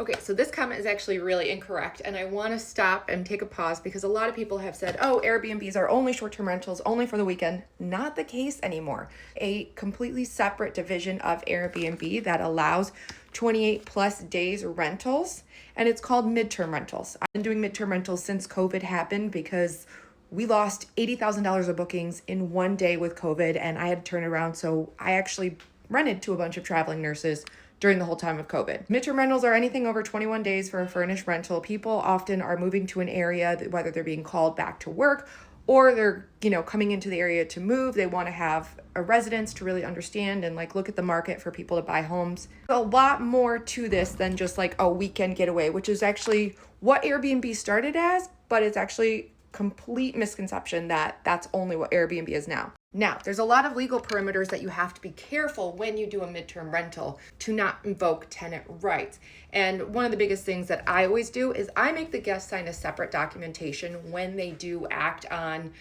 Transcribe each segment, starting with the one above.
Okay, so this comment is actually really incorrect, and I want to stop and take a pause because a lot of people have said, oh, Airbnbs are only short-term rentals, only for the weekend. Not the case anymore. A completely separate division of Airbnb that allows 28 plus days rentals, and it's called midterm rentals. I've been doing midterm rentals since COVID happened because we lost $80,000 of bookings in one day with COVID, and I had to turn around, so I actually rented to a bunch of traveling nurses during the whole time of COVID. Midterm rentals are anything over 21 days for a furnished rental. People often are moving to an area, whether they're being called back to work or they're, coming into the area to move. They want to have a residence to really understand and look at the market for people to buy homes. A lot more to this than just a weekend getaway, which is actually what Airbnb started as, but it's actually complete misconception that that's only what Airbnb is now. Now, there's a lot of legal perimeters that you have to be careful when you do a midterm rental to not invoke tenant rights. And one of the biggest things that I always do is I make the guest sign a separate documentation when they do act on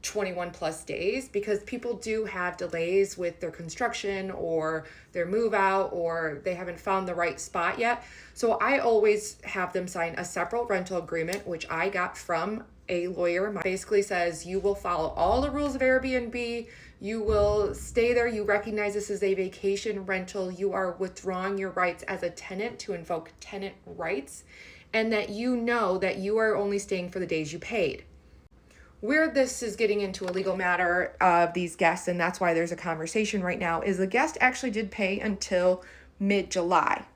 21 plus days, because people do have delays with their construction or their move out, or they haven't found the right spot yet. So I always have them sign a separate rental agreement, which I got from a lawyer. Basically says you will follow all the rules of Airbnb, you will stay there, you recognize this is a vacation rental, you are withdrawing your rights as a tenant to invoke tenant rights, and that you know that you are only staying for the days you paid. Where this is getting into a legal matter of these guests, and that's why there's a conversation right now, is the guest actually did pay until mid-July.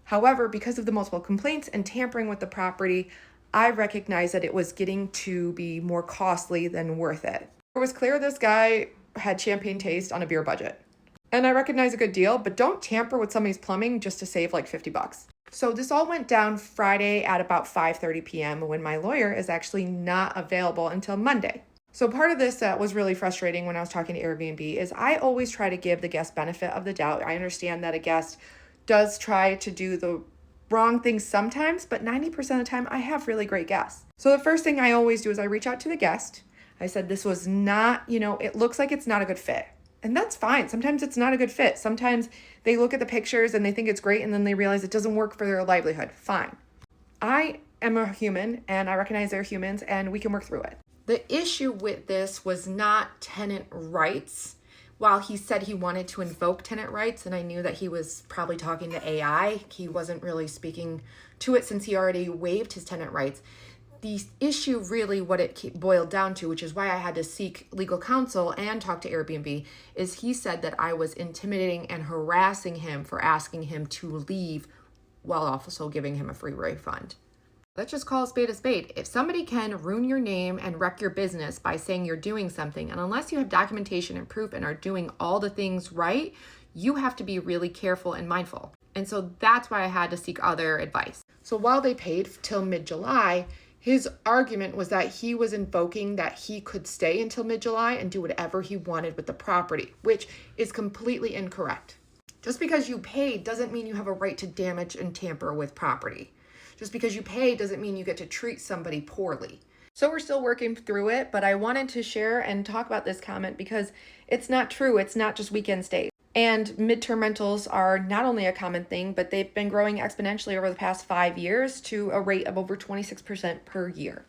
However, because of the multiple complaints and tampering with the property, I recognized that it was getting to be more costly than worth it. It was clear this guy had champagne taste on a beer budget. And I recognize a good deal, but don't tamper with somebody's plumbing just to save $50. So this all went down Friday at about 5:30 p.m. when my lawyer is actually not available until Monday. So part of this that was really frustrating when I was talking to Airbnb is I always try to give the guest benefit of the doubt. I understand that a guest does try to do the wrong things sometimes, but 90% of the time I have really great guests. So the first thing I always do is I reach out to the guest. I said, this was not, it looks like it's not a good fit. And that's fine. Sometimes it's not a good fit. Sometimes they look at the pictures and they think it's great and then they realize it doesn't work for their livelihood. Fine. I am a human and I recognize they're humans and we can work through it. The issue with this was not tenant rights. While he said he wanted to invoke tenant rights, and I knew that he was probably talking to AI, he wasn't really speaking to it since he already waived his tenant rights. The issue really, what it boiled down to, which is why I had to seek legal counsel and talk to Airbnb, is he said that I was intimidating and harassing him for asking him to leave while also giving him a free refund. Let's just call a spade a spade. If somebody can ruin your name and wreck your business by saying you're doing something, and unless you have documentation and proof and are doing all the things right, you have to be really careful and mindful. And so that's why I had to seek other advice. So while they paid till mid-July, his argument was that he was invoking that he could stay until mid-July and do whatever he wanted with the property, which is completely incorrect. Just because you paid doesn't mean you have a right to damage and tamper with property. Just because you pay doesn't mean you get to treat somebody poorly. So we're still working through it, but I wanted to share and talk about this comment because it's not true. It's not just weekend stays. And midterm rentals are not only a common thing, but they've been growing exponentially over the past 5 years to a rate of over 26% per year.